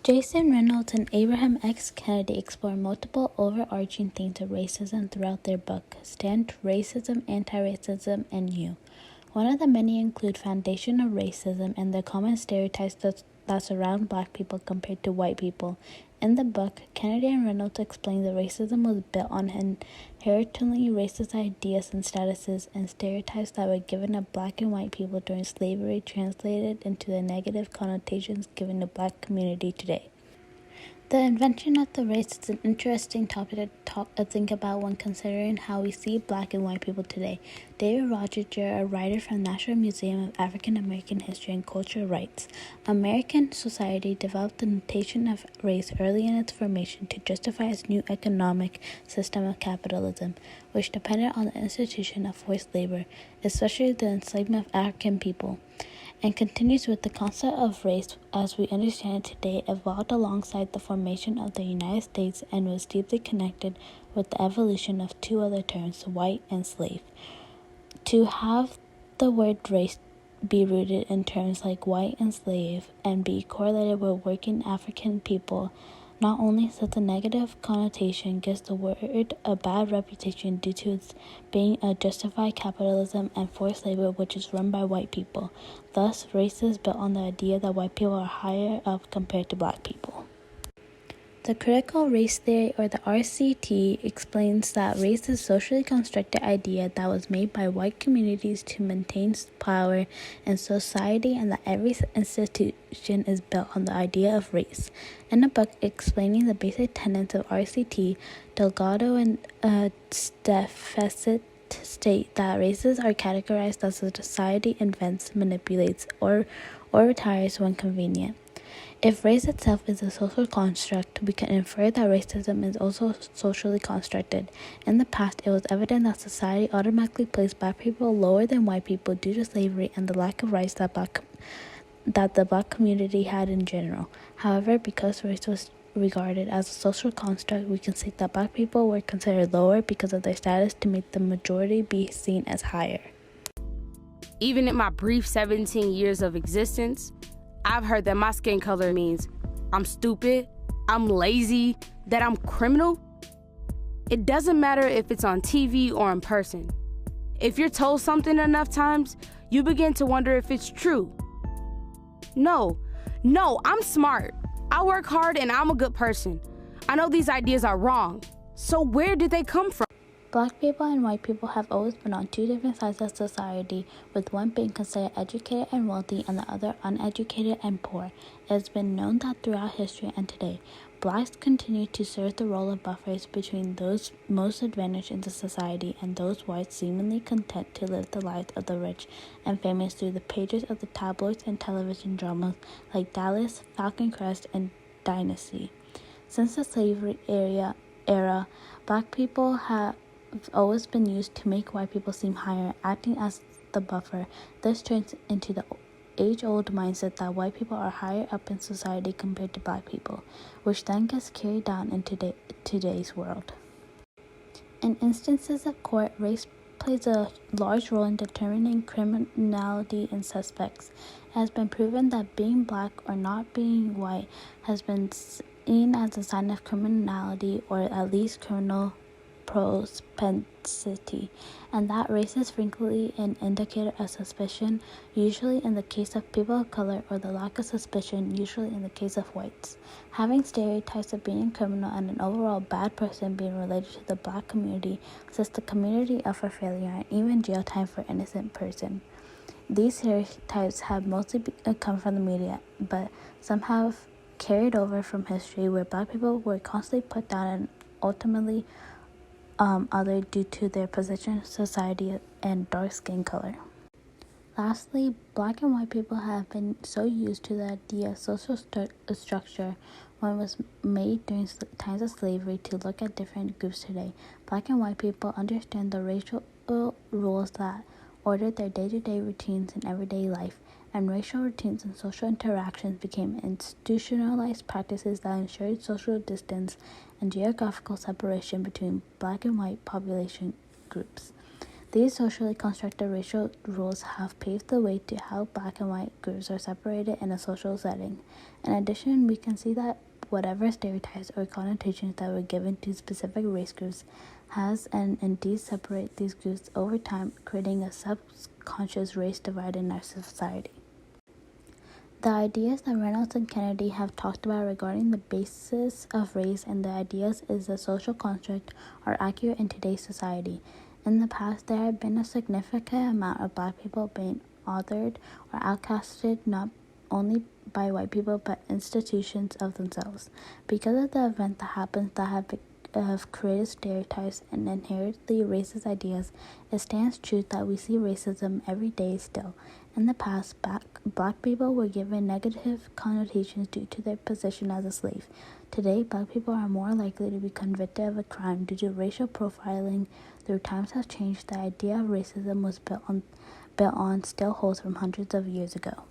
Jason Reynolds and Abraham X. Kennedy explore multiple overarching themes of racism throughout their book, Stand Racism, Anti-Racism, and You. One of the many include foundational racism and the common stereotypes that surround black people compared to white people. In the book, Kennedy and Reynolds explain that racism was built on inherently racist ideas and statuses and stereotypes that were given to black and white people during slavery translated into the negative connotations given to black community today. The invention of the race is an interesting topic to think about when considering how we see black and white people today. David Rodger, a writer from National Museum of African American History and Culture, writes, American society developed the notation of race early in its formation to justify its new economic system of capitalism, which depended on the institution of forced labor, especially the enslavement of African people, and continues with the concept of race as we understand it today evolved alongside the formation of the United States and was deeply connected with the evolution of two other terms, white and slave. To have the word race be rooted in terms like white and slave and be correlated with working African people not only sets a negative connotation, gives the word a bad reputation due to its being a justified capitalism and forced labor which is run by white people. Thus, race is built on the idea that white people are higher up compared to black people. The critical race theory, or the RCT, explains that race is a socially constructed idea that was made by white communities to maintain power in society and that every institution is built on the idea of race. In a book explaining the basic tenets of RCT, Delgado and Stefesit state that races are categorized as a society invents, manipulates, or retires when convenient. If race itself is a social construct, we can infer that racism is also socially constructed. In the past, it was evident that society automatically placed black people lower than white people due to slavery and the lack of rights that the black community had in general. However, because race was regarded as a social construct, we can say that black people were considered lower because of their status to make the majority be seen as higher. Even in my brief 17 years of existence, I've heard that my skin color means I'm stupid, I'm lazy, that I'm criminal. It doesn't matter if it's on TV or in person. If you're told something enough times, you begin to wonder if it's true. No, I'm smart. I work hard and I'm a good person. I know these ideas are wrong. So where did they come from? Black people and white people have always been on two different sides of society, with one being considered educated and wealthy and the other uneducated and poor. It has been known that throughout history and today, blacks continue to serve the role of buffers between those most advantaged in the society and those whites seemingly content to live the lives of the rich and famous through the pages of the tabloids and television dramas like Dallas, Falcon Crest, and Dynasty. Since the slavery era, black people have always been used to make white people seem higher, acting as the buffer. This turns into the age-old mindset that white people are higher up in society compared to black people, which then gets carried down into today's world. In instances of court, race plays a large role in determining criminality in suspects. It has been proven that being black or not being white has been seen as a sign of criminality or at least criminal propensity, and that race is frequently an indicator of suspicion, usually in the case of people of color, or the lack of suspicion, usually in the case of whites. Having stereotypes of being a criminal and an overall bad person being related to the black community sets the community up for failure and even jail time for innocent person. These stereotypes have mostly come from the media, but some have carried over from history where black people were constantly put down and ultimately other due to their position in society and dark skin color. Lastly, black and white people have been so used to the idea of social structure when it was made during times of slavery to look at different groups today. Black and white people understand the racial rules that order their day-to-day routines in everyday life, and racial routines and social interactions became institutionalized practices that ensured social distance and geographical separation between black and white population groups. These socially constructed racial rules have paved the way to how black and white groups are separated in a social setting. In addition, we can see that whatever stereotypes or connotations that were given to specific race groups has and indeed separate these groups over time, creating a subconscious race divide in our society. The ideas that Reynolds and Kennedy have talked about regarding the basis of race and the ideas is a social construct are accurate in today's society. In the past, there had been a significant amount of black people being othered or outcasted not only by white people but institutions of themselves. Because of the event that happens that have created stereotypes and inherently racist ideas, it stands true that we see racism every day still. In the past, black people were given negative connotations due to their position as a slave. Today, black people are more likely to be convicted of a crime due to racial profiling. Though times have changed, the idea of racism was built on still holds from hundreds of years ago.